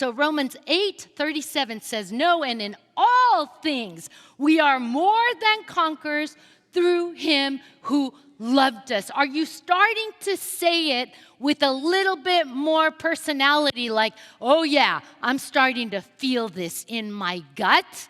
So Romans 8:37 says, "No, and in all things we are more than conquerors through him who loved us." Are you starting to say it with a little bit more personality, like, oh yeah, I'm starting to feel this in my gut?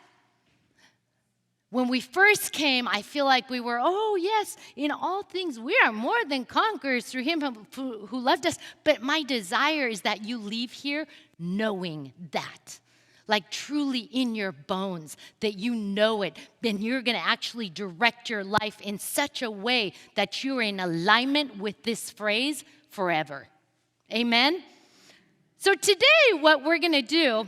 When we first came, I feel like we were, oh yes, in all things we are more than conquerors through him who loved us. But my desire is that you leave here knowing that. Like truly in your bones, that you know it, then you're going to actually direct your life in such a way that you're in alignment with this phrase forever. Amen? So today, what we're going to do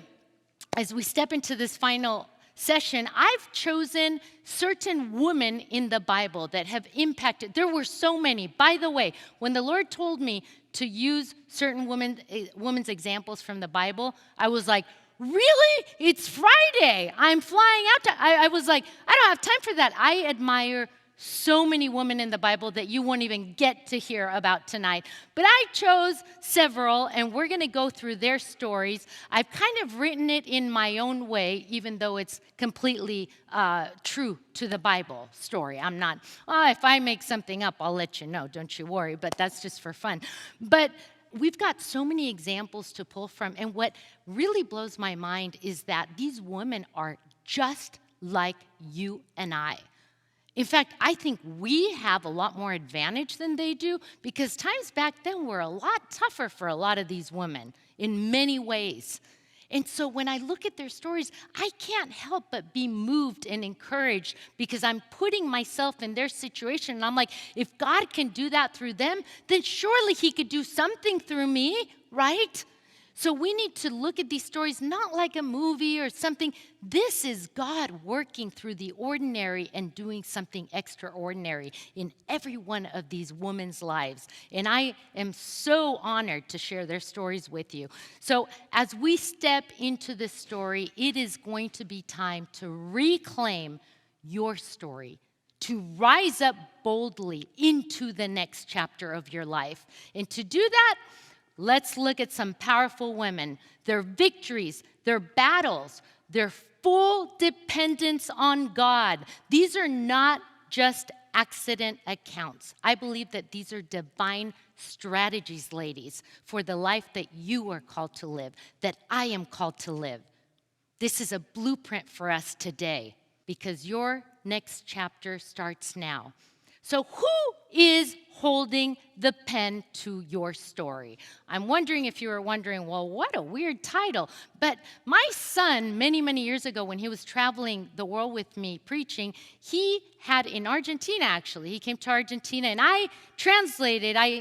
as we step into this final session, I've chosen certain women in the Bible that have impacted. There were so many. By the way, when the Lord told me to use certain women's examples from the Bible, I was like, really? It's Friday. I'm flying out. I was like, I don't have time for that. I admire so many women in the Bible that you won't even get to hear about tonight. But I chose several, and we're going to go through their stories. I've kind of written it in my own way, even though it's completely true to the Bible story. I'm not, if I make something up, I'll let you know. Don't you worry, but that's just for fun. But we've got so many examples to pull from, and what really blows my mind is that these women are just like you and I. In fact, I think we have a lot more advantage than they do because times back then were a lot tougher for a lot of these women in many ways. And so when I look at their stories, I can't help but be moved and encouraged because I'm putting myself in their situation. And I'm like, if God can do that through them, then surely he could do something through me, right? So we need to look at these stories not like a movie or something. This is God working through the ordinary and doing something extraordinary in every one of these women's lives. And I am so honored to share their stories with you. So as we step into this story, it is going to be time to reclaim your story, to rise up boldly into the next chapter of your life. And to do that, let's look at some powerful women, their victories, their battles, their full dependence on God. These are not just accident accounts. I believe that these are divine strategies, ladies, for the life that you are called to live, that I am called to live. This is a blueprint for us today because your next chapter starts now. So who is holding the pen to your story? I'm wondering if you were wondering, well, what a weird title. But my son, many, many years ago, when he was traveling the world with me preaching, he had in Argentina, actually. He came to Argentina, and I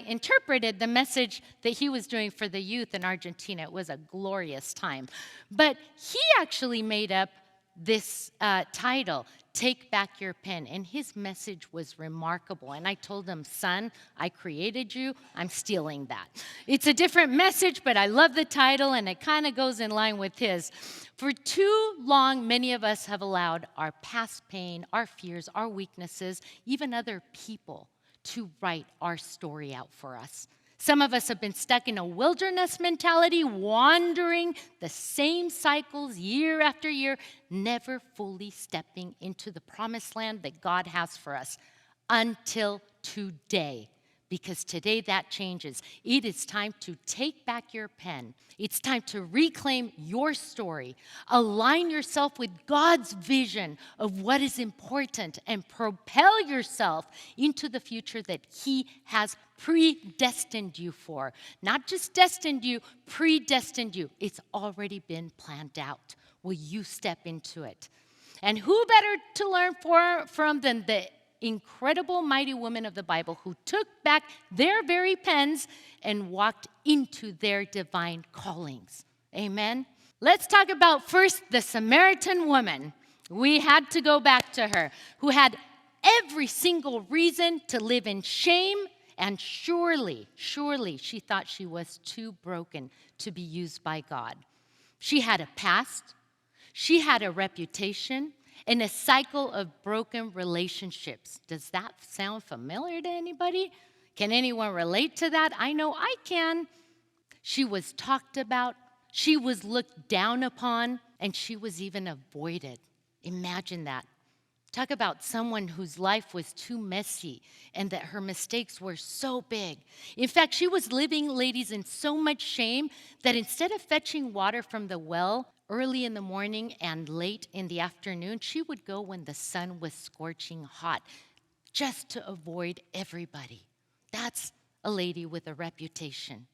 interpreted the message that he was doing for the youth in Argentina. It was a glorious time. But he actually made up this title, Take Back Your Pen. And his message was remarkable. And I told him, son, I created you. I'm stealing that. It's a different message, but I love the title, and it kind of goes in line with his. For too long, many of us have allowed our past pain, our fears, our weaknesses, even other people to write our story out for us. Some of us have been stuck in a wilderness mentality, wandering the same cycles year after year, never fully stepping into the promised land that God has for us until today. Because today that changes. It is time to take back your pen. It's time to reclaim your story. Align yourself with God's vision of what is important and propel yourself into the future that He has predestined you for. Not just destined you, predestined you. It's already been planned out. Will you step into it? And who better to learn from than the incredible, mighty women of the Bible who took back their very pens and walked into their divine callings. Amen? Let's talk about first the Samaritan woman. We had to go back to her, who had every single reason to live in shame, and surely she thought she was too broken to be used by God. She had a past, she had a reputation, and a cycle of broken relationships. Does that sound familiar to anybody? Can anyone relate to that? I know I can. She was talked about, She was looked down upon, and she was even avoided. Imagine that. Talk about someone whose life was too messy and that her mistakes were so big. In fact, she was living, ladies, in so much shame that instead of fetching water from the well early in the morning and late in the afternoon, she would go when the sun was scorching hot just to avoid everybody. That's a lady with a reputation.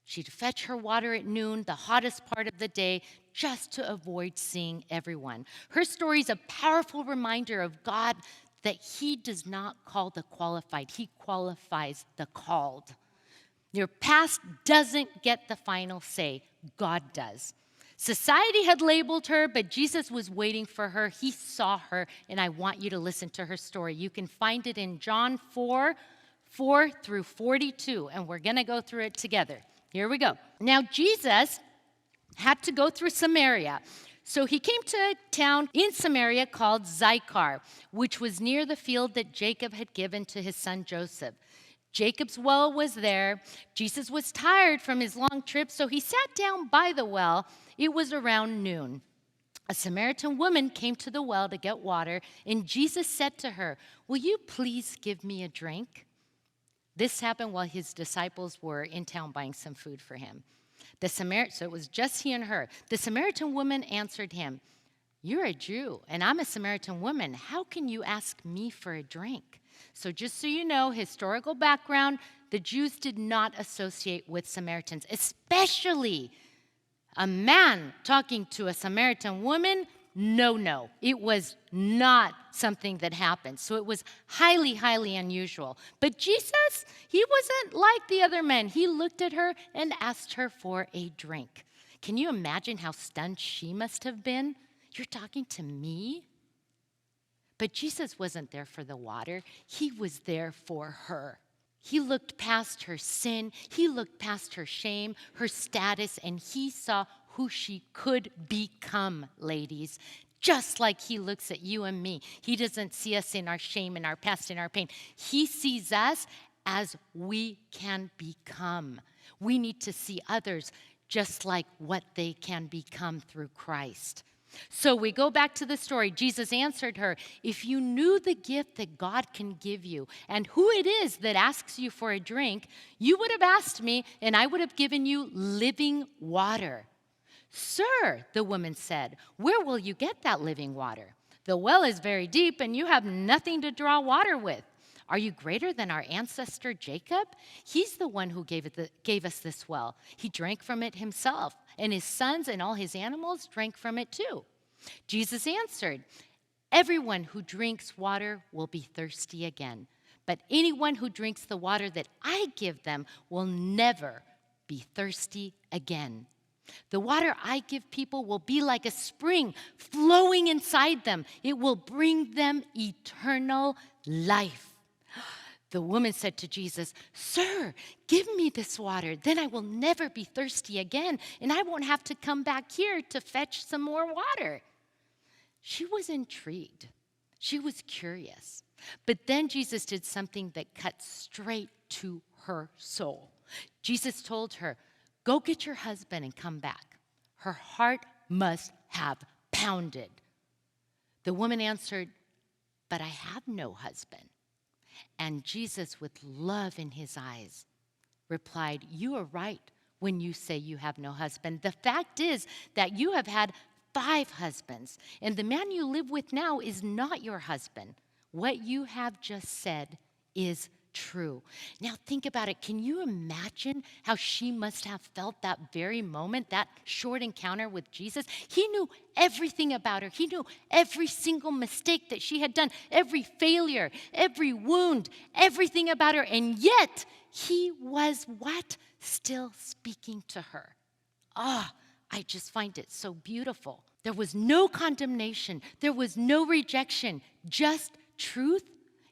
She'd fetch her water at noon, the hottest part of the day, just to avoid seeing everyone. Her story is a powerful reminder of God that He does not call the qualified. He qualifies the called. Your past doesn't get the final say. God does. Society had labeled her, but Jesus was waiting for her. He saw her, and I want you to listen to her story. You can find it in John 4 through 42, and we're going to go through it together. Here we go. Now, Jesus had to go through Samaria. So he came to a town in Samaria called Sychar, which was near the field that Jacob had given to his son Joseph. Jacob's well was there. Jesus was tired from his long trip, so he sat down by the well. It was around noon. A Samaritan woman came to the well to get water, and Jesus said to her, "Will you please give me a drink?" This happened while his disciples were in town buying some food for him. So it was just he and her. The Samaritan woman answered him, "You're a Jew, and I'm a Samaritan woman. How can you ask me for a drink?" So just so you know, historical background, the Jews did not associate with Samaritans, especially a man talking to a Samaritan woman. No. It was not something that happened. So it was highly, highly unusual. But Jesus, he wasn't like the other men. He looked at her and asked her for a drink. Can you imagine how stunned she must have been? You're talking to me? But Jesus wasn't there for the water. He was there for her. He looked past her sin. He looked past her shame, her status, and he saw who she could become, ladies. Just like he looks at you and me. He doesn't see us in our shame, in our past, in our pain. He sees us as we can become. We need to see others just like what they can become through Christ. So we go back to the story. Jesus answered her, "If you knew the gift that God can give you and who it is that asks you for a drink, you would have asked me and I would have given you living water." "Sir," the woman said, "where will you get that living water? The well is very deep and you have nothing to draw water with. Are you greater than our ancestor Jacob? He's the one who gave us this well. He drank from it himself, and his sons and all his animals drank from it too." Jesus answered, "Everyone who drinks water will be thirsty again, but anyone who drinks the water that I give them will never be thirsty again. The water I give people will be like a spring flowing inside them. It will bring them eternal life." The woman said to Jesus, "Sir, give me this water. Then I will never be thirsty again, and I won't have to come back here to fetch some more water." She was intrigued. She was curious. But then Jesus did something that cut straight to her soul. Jesus told her, "Go get your husband and come back." Her heart must have pounded. The woman answered, "But I have no husband." And Jesus, with love in his eyes, replied, "You are right when you say you have no husband. The fact is that you have had 5 husbands, and the man you live with now is not your husband. What you have just said is true." Now think about it. Can you imagine how she must have felt that very moment, that short encounter with Jesus? He knew everything about her. He knew every single mistake that she had done, every failure, every wound, everything about her. And yet, he was what? Still speaking to her. I just find it so beautiful. There was no condemnation. There was no rejection. Just truth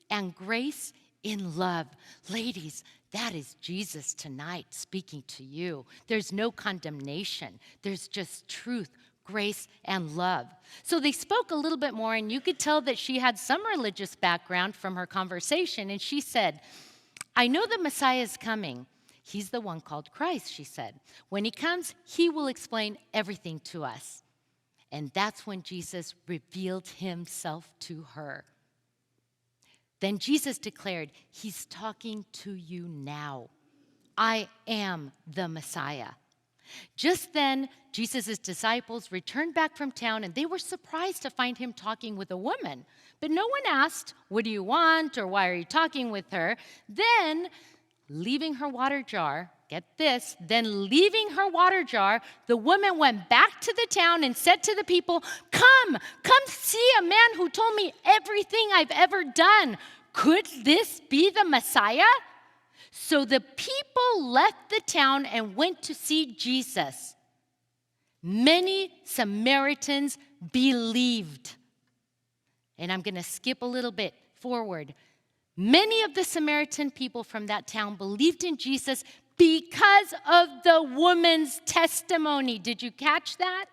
and grace in love. Ladies, that is Jesus tonight speaking to you. There's no condemnation. There's just truth, grace, and love. So they spoke a little bit more, and you could tell that she had some religious background from her conversation. And she said, "I know the Messiah is coming. He's the one called Christ, she said. When he comes, he will explain everything to us. And that's when Jesus revealed himself to her. Then Jesus declared, he's talking to you now. I am the Messiah. Just then, Jesus' disciples returned back from town, and they were surprised to find him talking with a woman. But no one asked, what do you want, or why are you talking with her? Then, leaving her water jar, get this, the woman went back to the town and said to the people, come see a man who told me everything I've ever done. Could this be the Messiah? So the people left the town and went to see Jesus. Many Samaritans believed. And I'm going to skip a little bit forward. Many of the Samaritan people from that town believed in Jesus because of the woman's testimony. Did you catch that?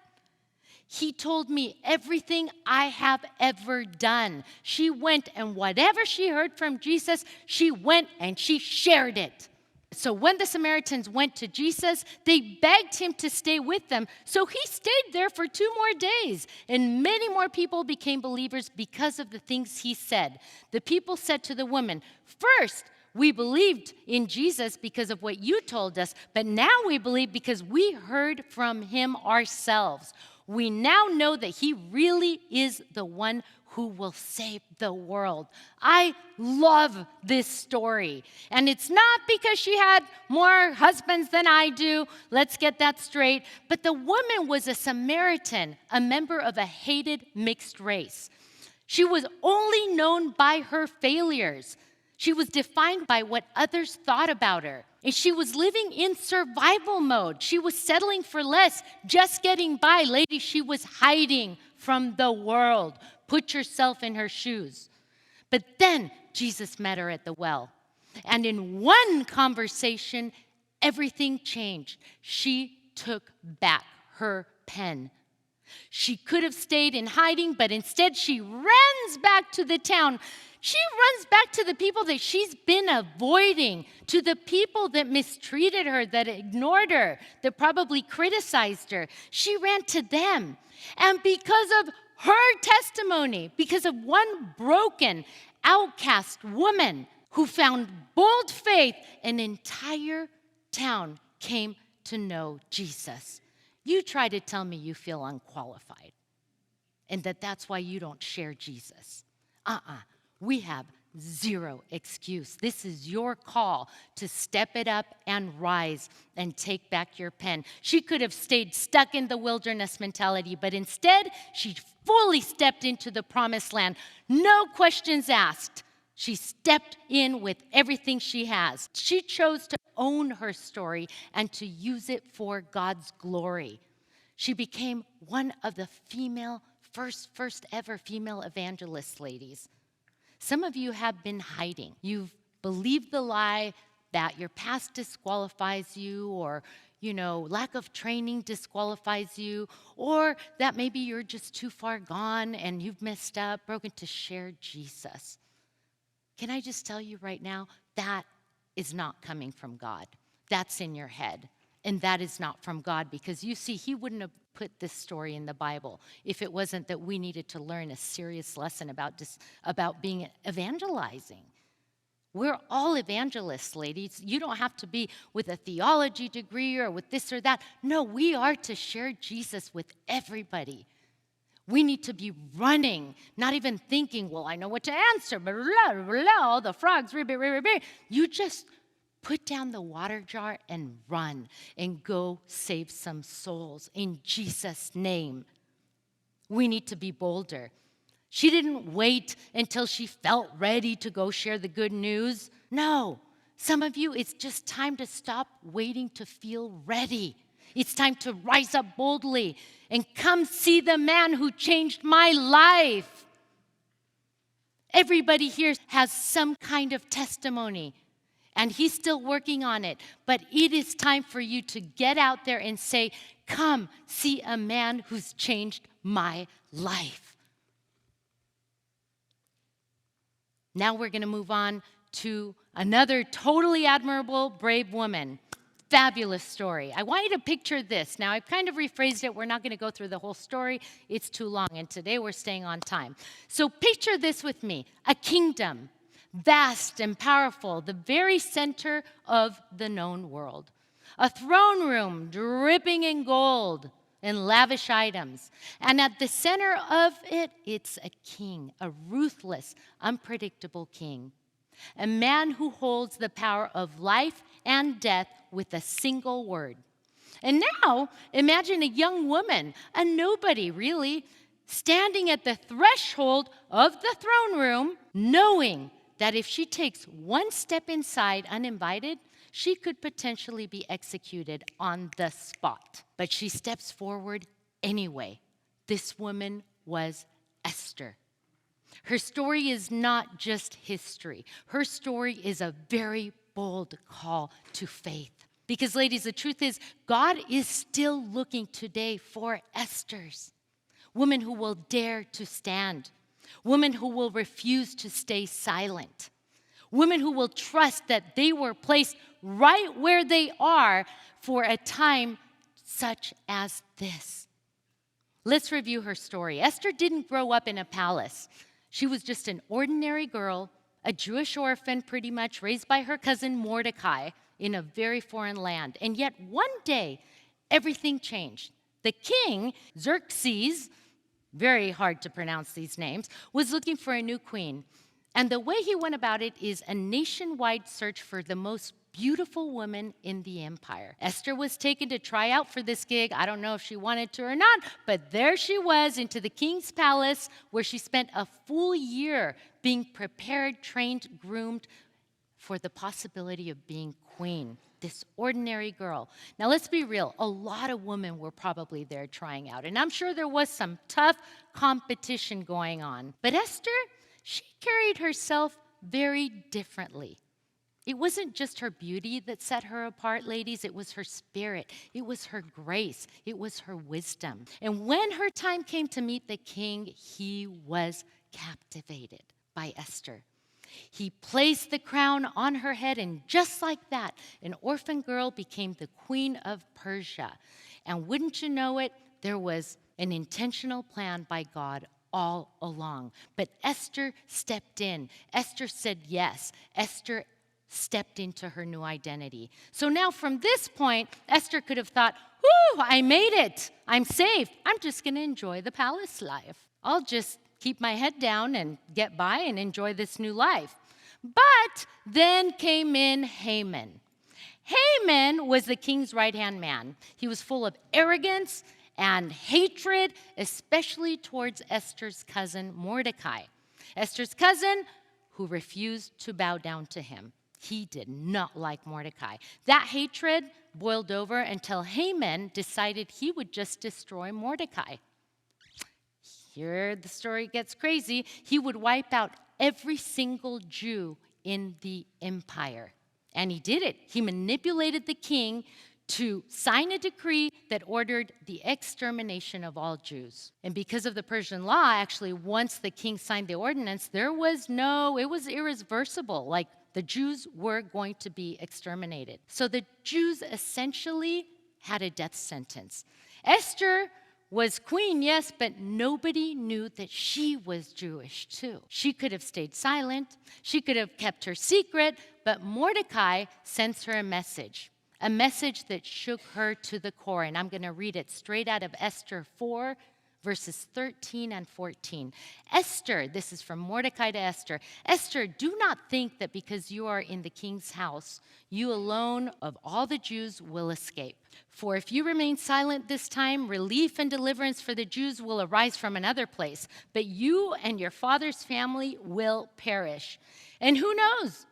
He told me everything I have ever done. She went, and whatever she heard from Jesus, she went and she shared it. So when the Samaritans went to Jesus, they begged him to stay with them. So he stayed there for 2 more days. And many more people became believers because of the things he said. The people said to the woman, first, we believed in Jesus because of what you told us, but now we believe because we heard from him ourselves. We now know that he really is the one who will save the world. I love this story. And it's not because she had more husbands than I do. Let's get that straight. But the woman was a Samaritan, a member of a hated mixed race. She was only known by her failures. She was defined by what others thought about her. And she was living in survival mode. She was settling for less, just getting by. Ladies, she was hiding from the world. Put yourself in her shoes. But then Jesus met her at the well. And in one conversation, everything changed. She took back her pen. She could have stayed in hiding, but instead she runs back to the town. She runs back to the people that she's been avoiding, to the people that mistreated her, that ignored her, that probably criticized her. She ran to them. And because of her testimony, because of one broken, outcast woman who found bold faith, an entire town came to know Jesus. You try to tell me you feel unqualified and that's why you don't share Jesus. We have zero excuse. This is your call to step it up and rise and take back your pen. She could have stayed stuck in the wilderness mentality, but instead, she fully stepped into the promised land. No questions asked. She stepped in with everything she has. She chose to own her story and to use it for God's glory. She became one of the first ever female evangelists, ladies. Some of you have been hiding. You've believed the lie that your past disqualifies you, or, lack of training disqualifies you, or that maybe you're just too far gone and you've messed up, broken to share Jesus. Can I just tell you right now, that is not coming from God. That's in your head. And that is not from God, because you see, he wouldn't have put this story in the Bible if it wasn't that we needed to learn a serious lesson about being evangelizing. We're all evangelists, ladies. You don't have to be with a theology degree or with this or that. No, we are to share Jesus with everybody. We need to be running, not even thinking, well, I know what to answer, blah, blah, blah, all the frogs, ribbit, ribbit, ribbit. You just put down the water jar and run and go save some souls in Jesus' name. We need to be bolder. She didn't wait until she felt ready to go share the good news. No, some of you, it's just time to stop waiting to feel ready. It's time to rise up boldly and come see the man who changed my life. Everybody here has some kind of testimony, and he's still working on it. But it is time for you to get out there and say, come see a man who's changed my life. Now we're going to move on to another totally admirable, brave woman. fabulous story. I want you to picture this. Now, I've kind of rephrased it. We're not going to go through the whole story. It's too long, and today we're staying on time. So picture this with me, a kingdom, vast and powerful, the very center of the known world. A throne room dripping in gold and lavish items. And at the center of it, it's a king, a ruthless, unpredictable king. A man who holds the power of life and death with a single word. And now, imagine a young woman, a nobody really, standing at the threshold of the throne room, knowing that if she takes one step inside uninvited, she could potentially be executed on the spot. But she steps forward anyway. This woman was Esther. Her story is not just history. Her story is a very bold call to faith. Because, ladies, the truth is, God is still looking today for Esthers. Women who will dare to stand. Women who will refuse to stay silent. Women who will trust that they were placed right where they are for a time such as this. Let's review her story. Esther didn't grow up in a palace. She was just an ordinary girl, a Jewish orphan pretty much, raised by her cousin Mordecai in a very foreign land. And yet one day, everything changed. The king, Xerxes, very hard to pronounce these names, was looking for a new queen. And the way he went about it is a nationwide search for the most beautiful woman in the empire. Esther was taken to try out for this gig. I don't know if she wanted to or not, but there she was into the king's palace where she spent a full year being prepared, trained, groomed for the possibility of being queen. This ordinary girl. Now let's be real, a lot of women were probably there trying out, and I'm sure there was some tough competition going on. But Esther, she carried herself very differently. It wasn't just her beauty that set her apart, ladies. It was her spirit. It was her grace. It was her wisdom. And when her time came to meet the king, he was captivated by Esther. He placed the crown on her head, and just like that, an orphan girl became the queen of Persia. And wouldn't you know it, there was an intentional plan by God all along. But Esther stepped in. Esther said yes. Esther stepped into her new identity. So now from this point, Esther could have thought, whoo, I made it. I'm saved. I'm just going to enjoy the palace life. I'll just keep my head down and get by and enjoy this new life. But then came in Haman. Haman was the king's right-hand man. He was full of arrogance and hatred, especially towards Esther's cousin Mordecai. Esther's cousin who refused to bow down to him. He did not like Mordecai. That hatred boiled over until Haman decided he would just destroy Mordecai. Here the story gets crazy. He would wipe out every single Jew in the empire. And he did it. He manipulated the king to sign a decree that ordered the extermination of all Jews. And because of the Persian law, actually, once the king signed the ordinance, it was irreversible. Like, the Jews were going to be exterminated. So the Jews essentially had a death sentence. Esther was queen, yes, but nobody knew that she was Jewish too. She could have stayed silent. She could have kept her secret, but Mordecai sends her a message that shook her to the core. And I'm going to read it straight out of Esther 4, verses 13 and 14. Esther, this is from Mordecai to Esther. Esther, do not think that because you are in the king's house, you alone of all the Jews will escape. For if you remain silent this time, relief and deliverance for the Jews will arise from another place, but you and your father's family will perish. And who knows?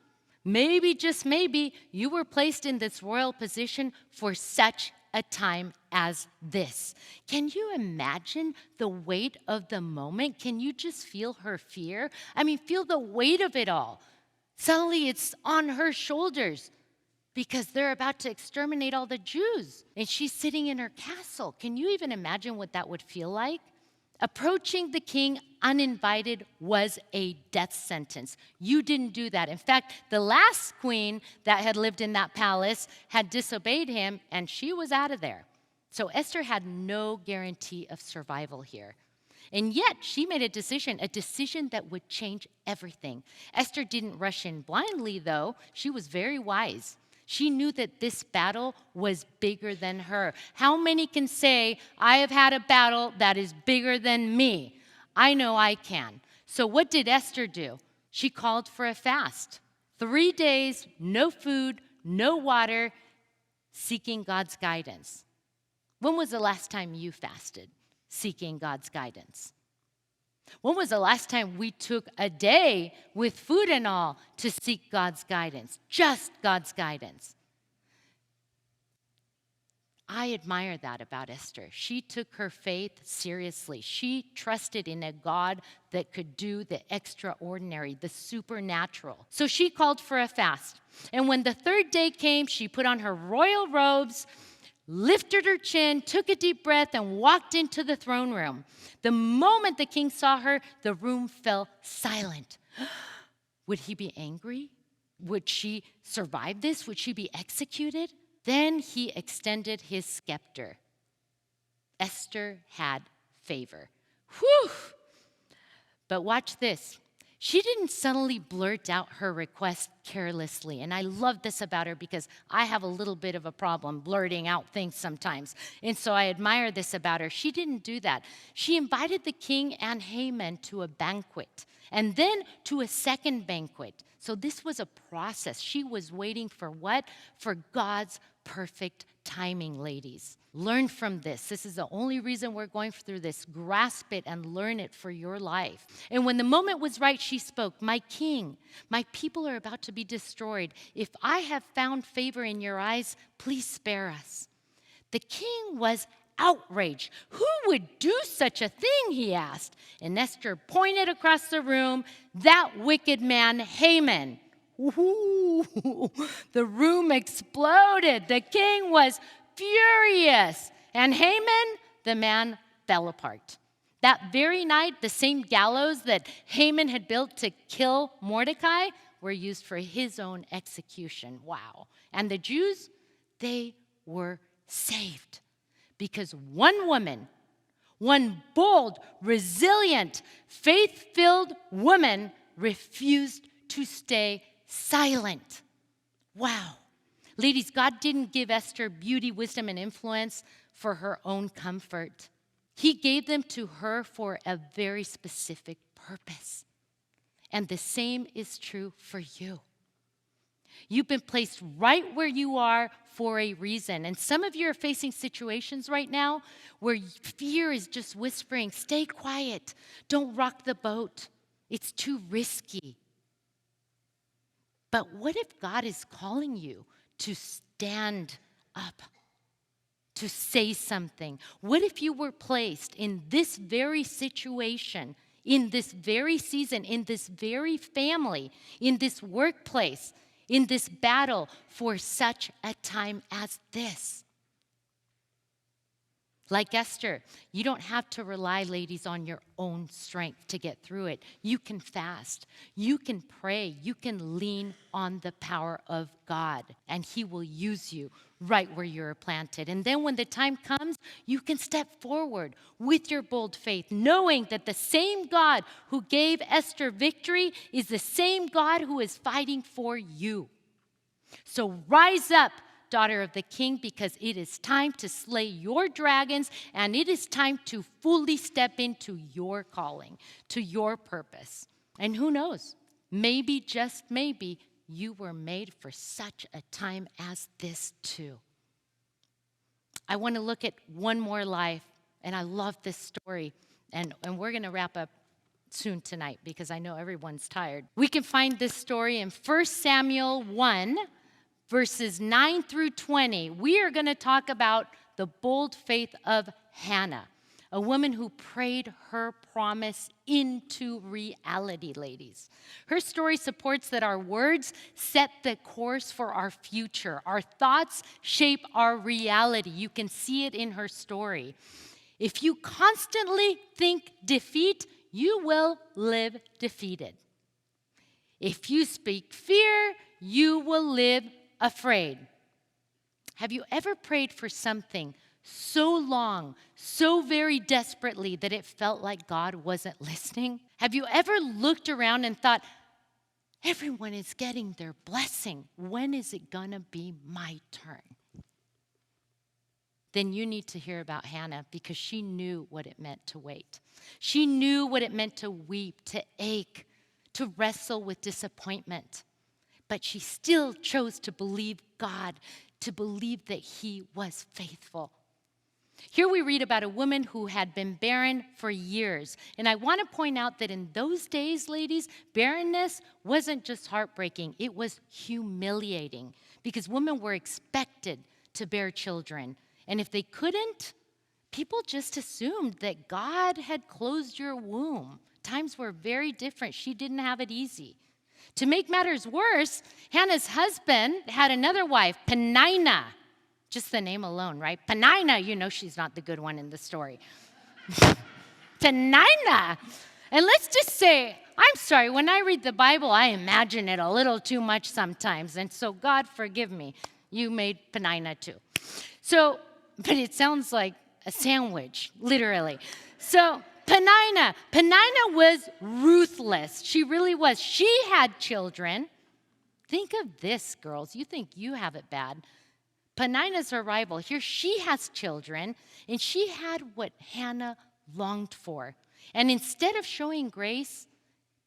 Maybe, just maybe, you were placed in this royal position for such a time as this. Can you imagine the weight of the moment? Can you just feel her fear? I mean, feel the weight of it all. Suddenly it's on her shoulders because they're about to exterminate all the Jews. And she's sitting in her castle. Can you even imagine what that would feel like? Approaching the king uninvited was a death sentence. You didn't do that. In fact, the last queen that had lived in that palace had disobeyed him, and she was out of there. So Esther had no guarantee of survival here. And yet, she made a decision that would change everything. Esther didn't rush in blindly, though. She was very wise. She knew that this battle was bigger than her. How many can say, I have had a battle that is bigger than me? I know I can. So what did Esther do? She called for a fast. 3 days, no food, no water, seeking God's guidance. When was the last time you fasted, seeking God's guidance? When was the last time we took a day with food and all to seek God's guidance? Just God's guidance. I admire that about Esther. She took her faith seriously. She trusted in a God that could do the extraordinary, the supernatural. So she called for a fast. And when the 3rd day came, she put on her royal robes, lifted her chin, took a deep breath, and walked into the throne room. The moment the king saw her, the room fell silent. Would he be angry? Would she survive this? Would she be executed? Then he extended his scepter. Esther had favor. Whew! But watch this. She didn't suddenly blurt out her request carelessly. And I love this about her because I have a little bit of a problem blurting out things sometimes. And so I admire this about her. She didn't do that. She invited the king and Haman to a banquet and then to a second banquet. So this was a process. She was waiting for what? For God's perfect timing, ladies. Learn from this. This is the only reason we're going through this. Grasp it and learn it for your life. And when the moment was right, she spoke, "My king, my people are about to be destroyed. If I have found favor in your eyes, please spare us." The king was outraged. Who would do such a thing, he asked. And Esther pointed across the room, "That wicked man, Haman." Ooh, the room exploded. The king was furious. And Haman, the man, fell apart. That very night, the same gallows that Haman had built to kill Mordecai were used for his own execution. Wow. And the Jews, they were saved because one woman, one bold, resilient, faith-filled woman refused to stay silent. Wow. Ladies, God didn't give Esther beauty, wisdom, and influence for her own comfort. He gave them to her for a very specific purpose. And the same is true for you. You've been placed right where you are for a reason. And some of you are facing situations right now where fear is just whispering, "Stay quiet. Don't rock the boat. It's too risky." But what if God is calling you to stand up, to say something? What if you were placed in this very situation, in this very season, in this very family, in this workplace, in this battle for such a time as this? Like Esther, you don't have to rely, ladies, on your own strength to get through it. You can fast. You can pray. You can lean on the power of God, and He will use you right where you're planted. And then when the time comes, you can step forward with your bold faith, knowing that the same God who gave Esther victory is the same God who is fighting for you. So rise up, daughter of the king, because it is time to slay your dragons, and it is time to fully step into your calling, to your purpose. And who knows, maybe, just maybe, you were made for such a time as this too. I want to look at one more life, and I love this story, and we're going to wrap up soon tonight because I know everyone's tired. We can find this story in 1 Samuel 1, verses 9 through 20, we are going to talk about the bold faith of Hannah, a woman who prayed her promise into reality, ladies. Her story supports that our words set the course for our future. Our thoughts shape our reality. You can see it in her story. If you constantly think defeat, you will live defeated. If you speak fear, you will live afraid. Have you ever prayed for something so long, so very desperately that it felt like God wasn't listening? Have you ever looked around and thought, everyone is getting their blessing. When is it going to be my turn? Then you need to hear about Hannah, because she knew what it meant to wait. She knew what it meant to weep, to ache, to wrestle with disappointment. But she still chose to believe God, to believe that He was faithful. Here we read about a woman who had been barren for years. And I want to point out that in those days, ladies, barrenness wasn't just heartbreaking. It was humiliating, because women were expected to bear children. And if they couldn't, people just assumed that God had closed your womb. Times were very different. She didn't have it easy. To make matters worse, Hannah's husband had another wife, Peninnah. Just the name alone, right? Peninnah, you know she's not the good one in the story. Peninnah. And let's just say, I'm sorry, when I read the Bible, I imagine it a little too much sometimes. And so God forgive me. You made Peninnah too. But it sounds like a sandwich, literally. So Peninnah was ruthless. She really was. She had children. Think of this, girls. You think you have it bad. Peninnah's her rival. Here she has children, and she had what Hannah longed for. And instead of showing grace,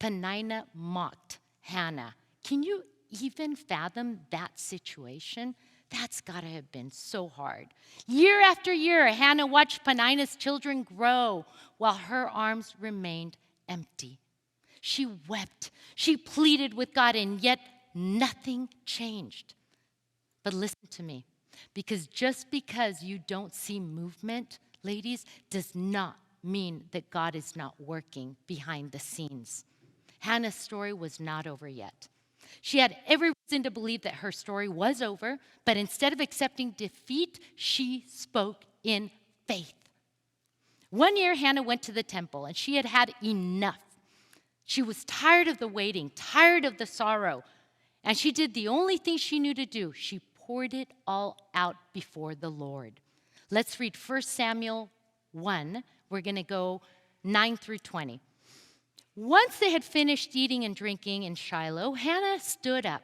Peninnah mocked Hannah. Can you even fathom that situation? That's got to have been so hard. Year after year, Hannah watched Peninnah's children grow while her arms remained empty. She wept. She pleaded with God, and yet nothing changed. But listen to me, because just because you don't see movement, ladies, does not mean that God is not working behind the scenes. Hannah's story was not over yet. She had every reason to believe that her story was over, but instead of accepting defeat, she spoke in faith. One year, Hannah went to the temple, and she had had enough. She was tired of the waiting, tired of the sorrow, and she did the only thing she knew to do. She poured it all out before the Lord. Let's read 1 Samuel 1. We're going to go 9 through 20. Once they had finished eating and drinking in Shiloh, Hannah stood up.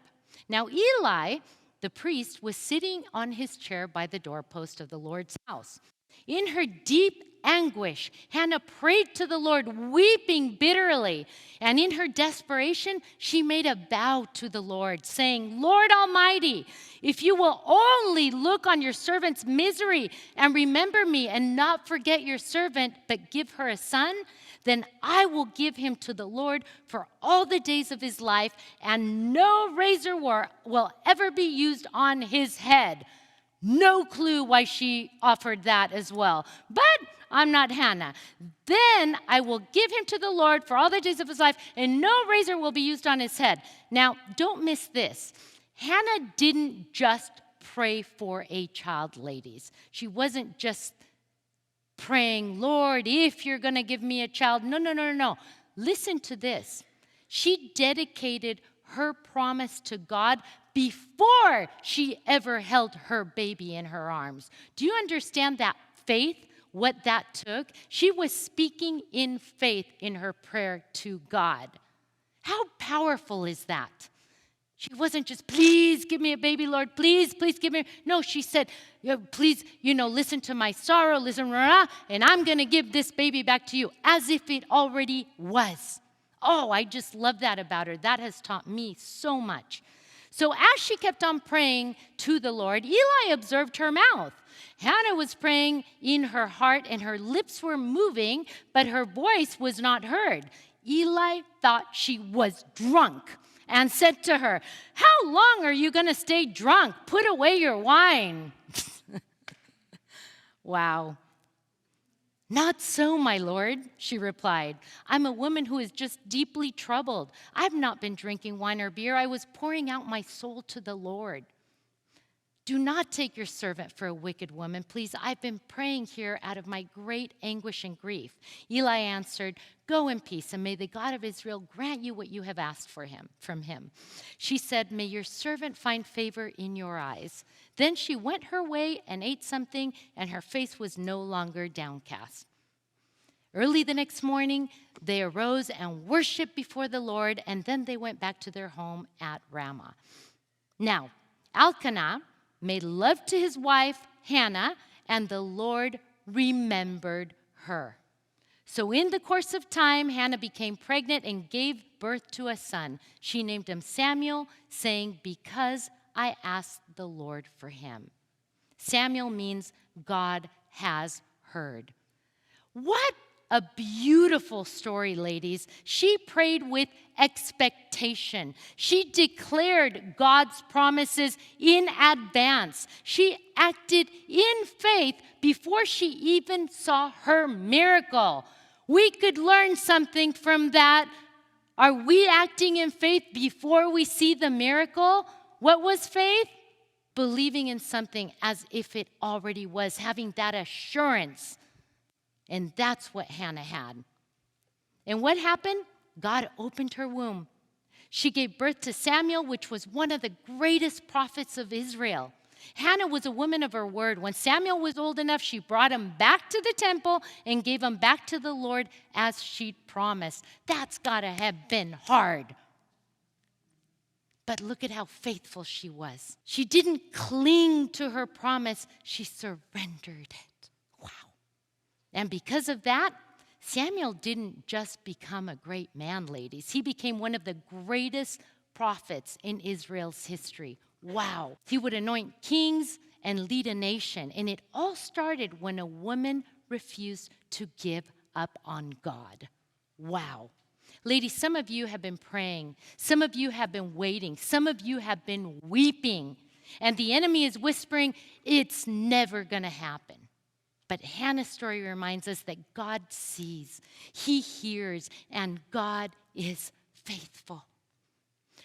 Now Eli, the priest, was sitting on his chair by the doorpost of the Lord's house. In her deep anguish, Hannah prayed to the Lord, weeping bitterly. And in her desperation, she made a vow to the Lord, saying, Lord Almighty, if you will only look on your servant's misery and remember me and not forget your servant, but give her a son, then I will give him to the Lord for all the days of his life, and no razor will ever be used on his head. No clue why she offered that as well. But I'm not Hannah. Then I will give him to the Lord for all the days of his life, and no razor will be used on his head. Now, don't miss this. Hannah didn't just pray for a child, ladies. She wasn't just praying, Lord, if you're going to give me a child. No. Listen to this. She dedicated her promise to God before she ever held her baby in her arms. Do you understand that faith, what that took? She was speaking in faith in her prayer to God. How powerful is that? She wasn't just, please give me a baby, Lord, please give me. No, she said, please, listen to my sorrow, and I'm going to give this baby back to you, as if it already was. Oh, I just love that about her. That has taught me so much. So as she kept on praying to the Lord, Eli observed her mouth. Hannah was praying in her heart, and her lips were moving, but her voice was not heard. Eli thought she was drunk and said to her, how long are you going to stay drunk? Put away your wine. Wow. Not so, my lord, she replied. I'm a woman who is just deeply troubled. I've not been drinking wine or beer. I was pouring out my soul to the Lord. Do not take your servant for a wicked woman. Please, I've been praying here out of my great anguish and grief. Eli answered, go in peace, and may the God of Israel grant you what you have asked from him. She said, may your servant find favor in your eyes. Then she went her way and ate something, and her face was no longer downcast. Early the next morning, they arose and worshiped before the Lord, and then they went back to their home at Ramah. Now, Elkanah made love to his wife, Hannah, and the Lord remembered her. So in the course of time, Hannah became pregnant and gave birth to a son. She named him Samuel, saying, because I asked the Lord for him. Samuel means God has heard. What a beautiful story, ladies. She prayed with expectation. She declared God's promises in advance. She acted in faith before she even saw her miracle. We could learn something from that. Are we acting in faith before we see the miracle? What was faith? Believing in something as if it already was, having that assurance. And that's what Hannah had. And what happened? God opened her womb. She gave birth to Samuel, which was one of the greatest prophets of Israel. Hannah was a woman of her word. When Samuel was old enough, she brought him back to the temple and gave him back to the Lord as she'd promised. That's got to have been hard. But look at how faithful she was. She didn't cling to her promise. She surrendered it. Wow. And because of that, Samuel didn't just become a great man, ladies. He became one of the greatest prophets in Israel's history. Wow. He would anoint kings and lead a nation. And it all started when a woman refused to give up on God. Wow. Ladies, some of you have been praying. Some of you have been waiting. Some of you have been weeping. And the enemy is whispering, it's never going to happen. But Hannah's story reminds us that God sees, he hears, and God is faithful.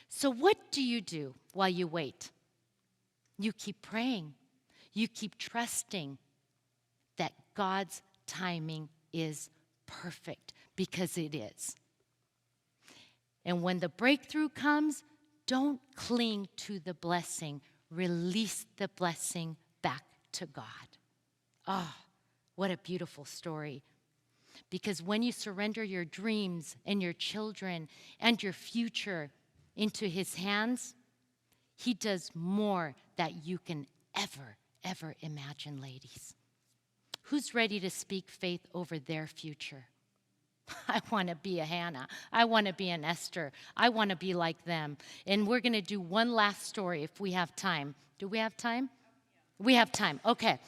So what do you do while you wait? You keep praying. You keep trusting that God's timing is perfect, because it is. And when the breakthrough comes, don't cling to the blessing. Release the blessing back to God. Oh, what a beautiful story. Because when you surrender your dreams and your children and your future into his hands, he does more that you can ever imagine, ladies. Who's ready to speak faith over their future? I want to be a Hannah. I want to be an Esther. I want to be like them. And we're going to do one last story if we have time. Do we have time? We have time. Okay.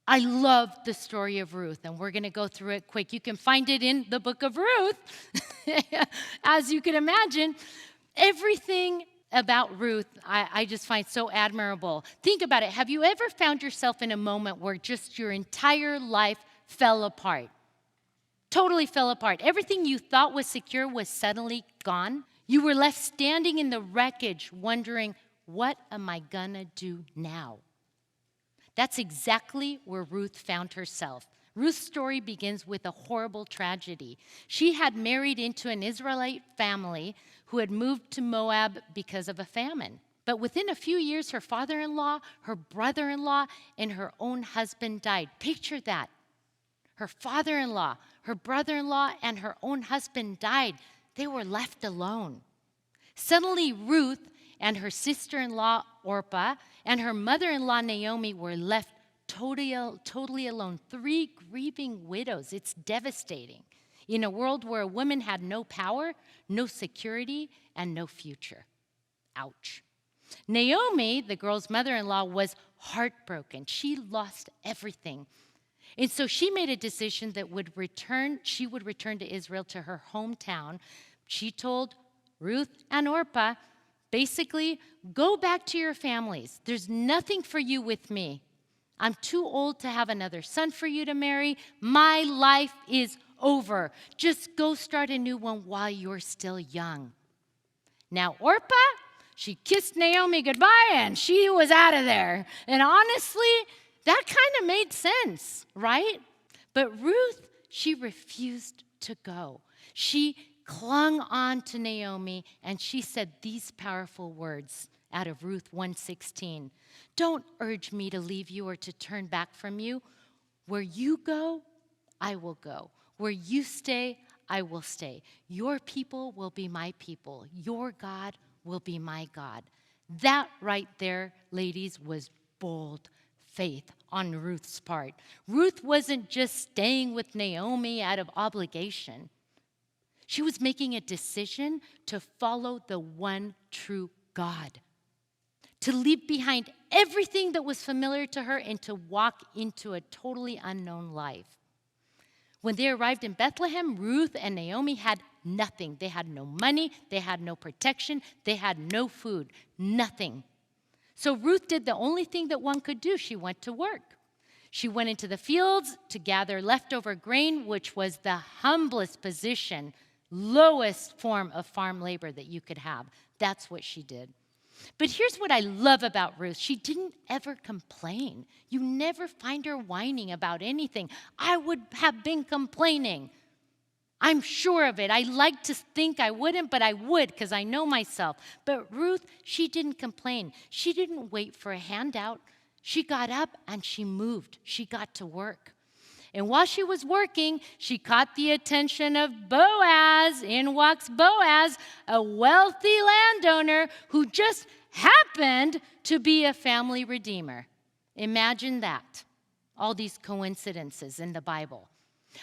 I love the story of Ruth, and we're going to go through it quick. You can find it in the book of Ruth, as you can imagine. Everything about Ruth, I just find so admirable. Think about it. Have you ever found yourself in a moment where just your entire life fell apart? Totally fell apart. Everything you thought was secure was suddenly gone. You were left standing in the wreckage wondering, what am I going to do now? That's exactly where Ruth found herself. Ruth's story begins with a horrible tragedy. She had married into an Israelite family who had moved to Moab because of a famine. But within a few years, her father-in-law, her brother-in-law, and her own husband died. Picture that. Her father-in-law, her brother-in-law, and her own husband died. They were left alone. Suddenly, Ruth and her sister-in-law, Orpah, and her mother-in-law, Naomi, were left totally alone. 3 grieving widows. It's devastating. In a world where a woman had no power, no security, and no future. Ouch. Naomi, the girl's mother-in-law, was heartbroken. She lost everything. And so she made a decision that she would return to Israel, to her hometown. She told Ruth and Orpah, basically, go back to your families. There's nothing for you with me. I'm too old to have another son for you to marry. My life is over. Just go start a new one while you're still young. Now, Orpah, She kissed Naomi goodbye and she was out of there. And honestly, that kind of made sense, right? But Ruth, she refused to go. She clung on to Naomi and she said these powerful words out of Ruth 1:16. Don't urge me to leave you or to turn back from you. Where you go, I will go. Where you stay, I will stay. Your people will be my people. Your God will be my God. That right there, ladies, was bold faith on Ruth's part. Ruth wasn't just staying with Naomi out of obligation. She was making a decision to follow the one true God, to leave behind everything that was familiar to her and to walk into a totally unknown life. When they arrived in Bethlehem, Ruth and Naomi had nothing. They had no money, they had no protection, they had no food, nothing. So Ruth did the only thing that one could do. She went to work. She went into the fields to gather leftover grain, which was the humblest position, lowest form of farm labor that you could have. That's what she did. But here's what I love about Ruth. She didn't ever complain. You never find her whining about anything. I would have been complaining. I'm sure of it. I like to think I wouldn't, but I would because I know myself. But Ruth, she didn't complain. She didn't wait for a handout. She got up and she moved. She got to work. And while she was working, she caught the attention of Boaz. In walks Boaz, a wealthy landowner who just happened to be a family redeemer. Imagine that. All these coincidences in the Bible.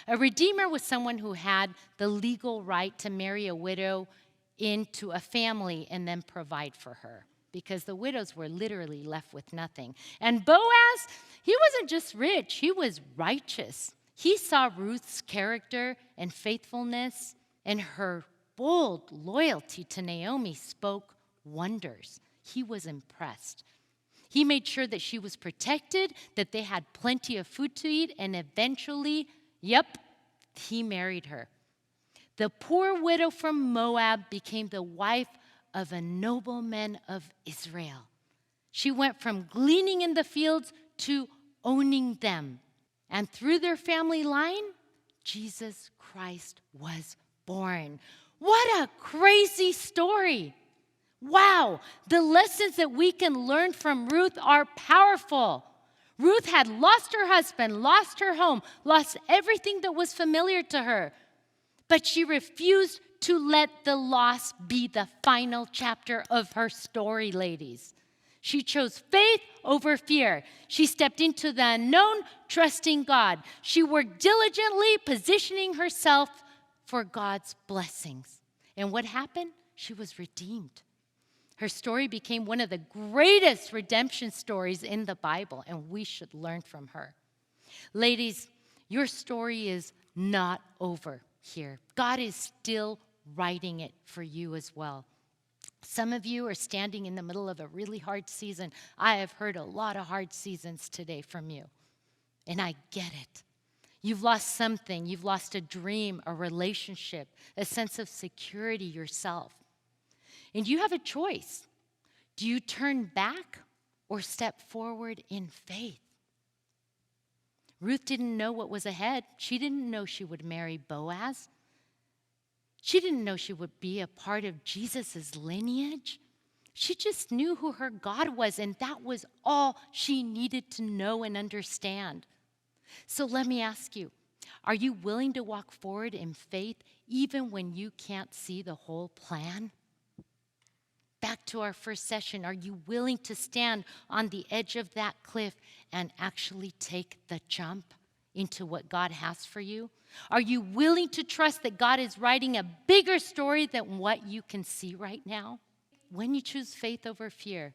A redeemer was someone who had the legal right to marry a widow into a family and then provide for her, because the widows were literally left with nothing. And Boaz, he wasn't just rich, he was righteous. He saw Ruth's character and faithfulness, and her bold loyalty to Naomi spoke wonders. He was impressed. He made sure that she was protected, that they had plenty of food to eat, and eventually, he married her. The poor widow from Moab became the wife of a nobleman of Israel. She went from gleaning in the fields to owning them. And through their family line, Jesus Christ was born. What a crazy story. Wow, the lessons that we can learn from Ruth are powerful. Ruth had lost her husband, lost her home, lost everything that was familiar to her. But she refused to let the loss be the final chapter of her story, ladies. She chose faith over fear. She stepped into the unknown, trusting God. She worked diligently, positioning herself for God's blessings. And what happened? She was redeemed. Her story became one of the greatest redemption stories in the Bible, and we should learn from her. Ladies, your story is not over here. God is still writing it for you as well. Some of you are standing in the middle of a really hard season. I have heard a lot of hard seasons today from you, and I get it. You've lost something. You've lost a dream, a relationship, a sense of security yourself. And you have a choice. Do you turn back or step forward in faith? Ruth didn't know what was ahead. She didn't know she would marry Boaz. She didn't know she would be a part of Jesus' lineage. She just knew who her God was, and that was all she needed to know and understand. So let me ask you, are you willing to walk forward in faith even when you can't see the whole plan? Back to our first session, are you willing to stand on the edge of that cliff and actually take the jump into what God has for you? Are you willing to trust that God is writing a bigger story than what you can see right now? When you choose faith over fear,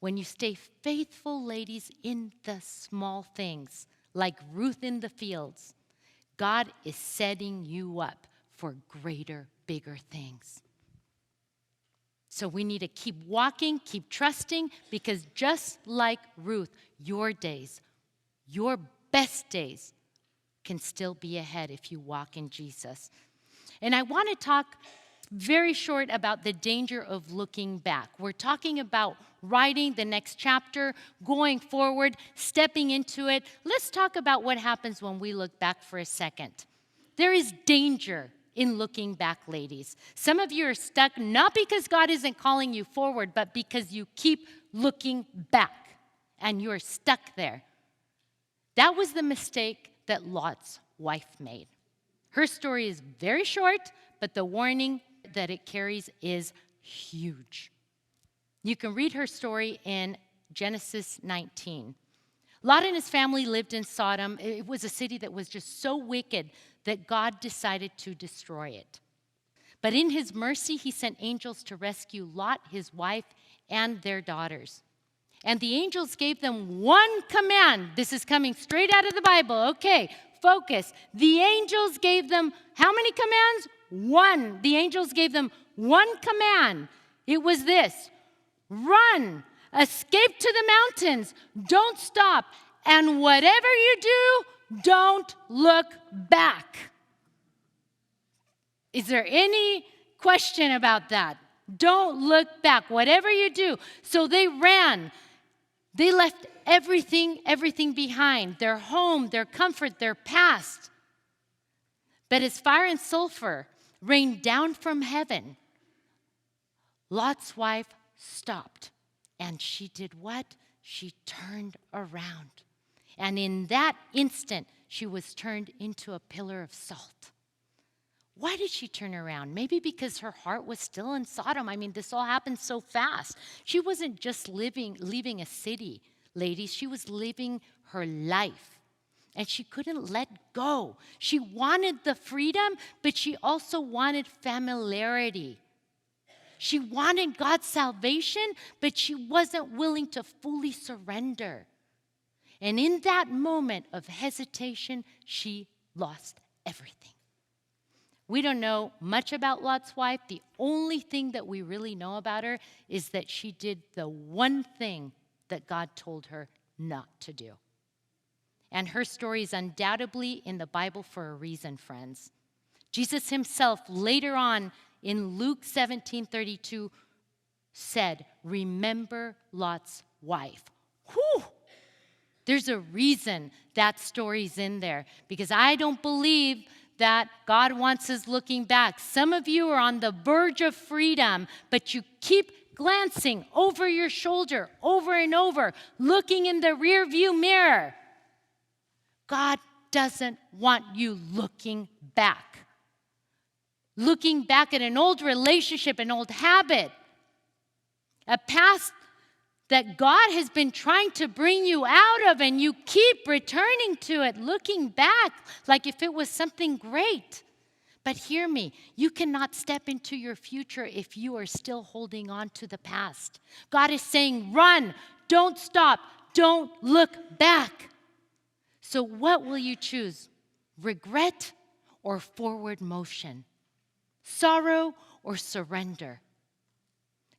when you stay faithful, ladies, in the small things, like Ruth in the fields, God is setting you up for greater, bigger things. So we need to keep walking, keep trusting, because just like Ruth, your days, your best days, can still be ahead if you walk in Jesus. And I want to talk very short about the danger of looking back. We're talking about writing the next chapter, going forward, stepping into it. Let's talk about what happens when we look back for a second. There is danger in looking back, ladies. Some of you are stuck not because God isn't calling you forward, but because you keep looking back and you're stuck there. That was the mistake that Lot's wife made. Her story is very short, but the warning that it carries is huge. You can read her story in Genesis 19. Lot and his family lived in Sodom. It was a city that was just so wicked that God decided to destroy it. But in his mercy, he sent angels to rescue Lot, his wife, and their daughters. And the angels gave them one command. This is coming straight out of the Bible. Okay, focus. The angels gave them how many commands? One. The angels gave them one command. It was this: run, escape to the mountains, don't stop, and whatever you do, don't look back. Is there any question about that? Don't look back, whatever you do. So they ran. They left everything behind, their home, their comfort, their past. But as fire and sulfur rained down from heaven, Lot's wife stopped. And she did what? She turned around. And in that instant, she was turned into a pillar of salt. Why did she turn around? Maybe because her heart was still in Sodom. I mean, this all happened so fast. She wasn't just leaving a city, ladies. She was living her life. And she couldn't let go. She wanted the freedom, but she also wanted familiarity. She wanted God's salvation, but she wasn't willing to fully surrender. And in that moment of hesitation, she lost everything. We don't know much about Lot's wife. The only thing that we really know about her is that she did the one thing that God told her not to do. And her story is undoubtedly in the Bible for a reason, friends. Jesus himself, later on in Luke 17:32, said, remember Lot's wife. Whew! There's a reason that story's in there, because I don't believe that God wants us looking back. Some of you are on the verge of freedom, but you keep glancing over your shoulder over and over, looking in the rearview mirror. God doesn't want you looking back. Looking back at an old relationship, an old habit, a past that God has been trying to bring you out of, and you keep returning to it, looking back like if it was something great. But hear me, you cannot step into your future if you are still holding on to the past. God is saying, run, don't stop, don't look back. So what will you choose? Regret or forward motion? Sorrow or surrender?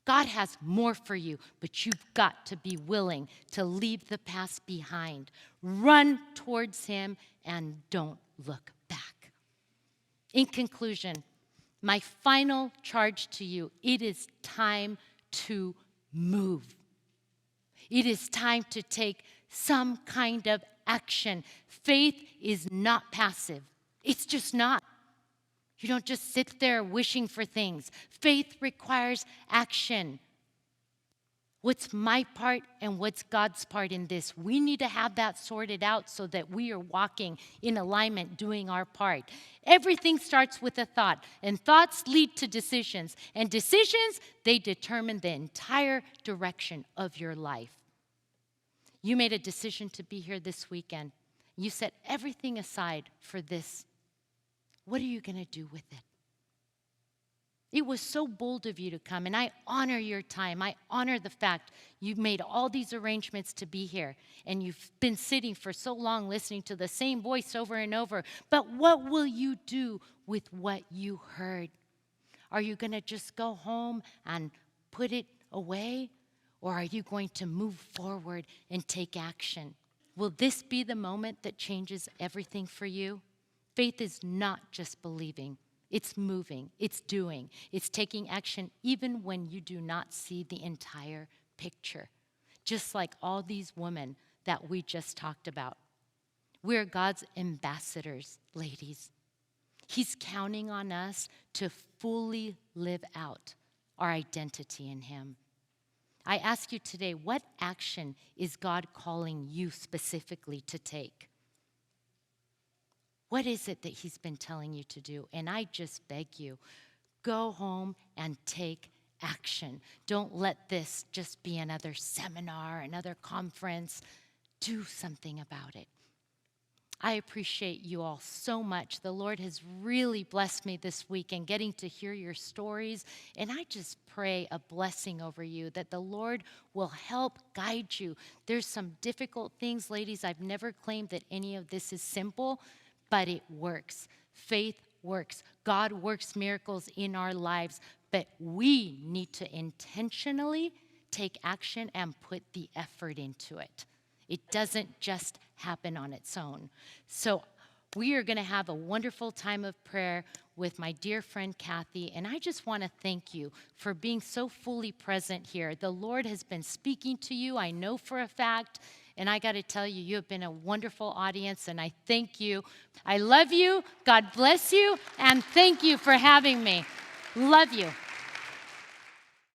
God has more for you, but you've got to be willing to leave the past behind. Run towards him and don't look back. In conclusion, my final charge to you, it is time to move. It is time to take some kind of action. Faith is not passive. It's just not. You don't just sit there wishing for things. Faith requires action. What's my part and what's God's part in this? We need to have that sorted out so that we are walking in alignment, doing our part. Everything starts with a thought, and thoughts lead to decisions. And decisions, they determine the entire direction of your life. You made a decision to be here this weekend. You set everything aside for this. What are you going to do with it? It was so bold of you to come, and I honor your time. I honor the fact you've made all these arrangements to be here, and you've been sitting for so long listening to the same voice over and over. But what will you do with what you heard? Are you going to just go home and put it away, or are you going to move forward and take action? Will this be the moment that changes everything for you? Faith is not just believing. It's moving, it's doing, it's taking action even when you do not see the entire picture. Just like all these women that we just talked about. We're God's ambassadors, ladies. He's counting on us to fully live out our identity in him. I ask you today, what action is God calling you specifically to take? What is it that he's been telling you to do? And I just beg you, go home and take action. Don't let this just be another seminar, another conference. Do something about it. I appreciate you all so much. The Lord has really blessed me this week in getting to hear your stories. And I just pray a blessing over you, that the Lord will help guide you. There's some difficult things, ladies. I've never claimed that any of this is simple, but it works. Faith works. God works miracles in our lives, but we need to intentionally take action and put the effort into it. It doesn't just happen on its own. So we are going to have a wonderful time of prayer with my dear friend Kathy, and I just want to thank you for being so fully present here. The Lord has been speaking to you, I know for a fact, and I got to tell you, you have been a wonderful audience, and I thank you. I love you, God bless you, and thank you for having me. Love you.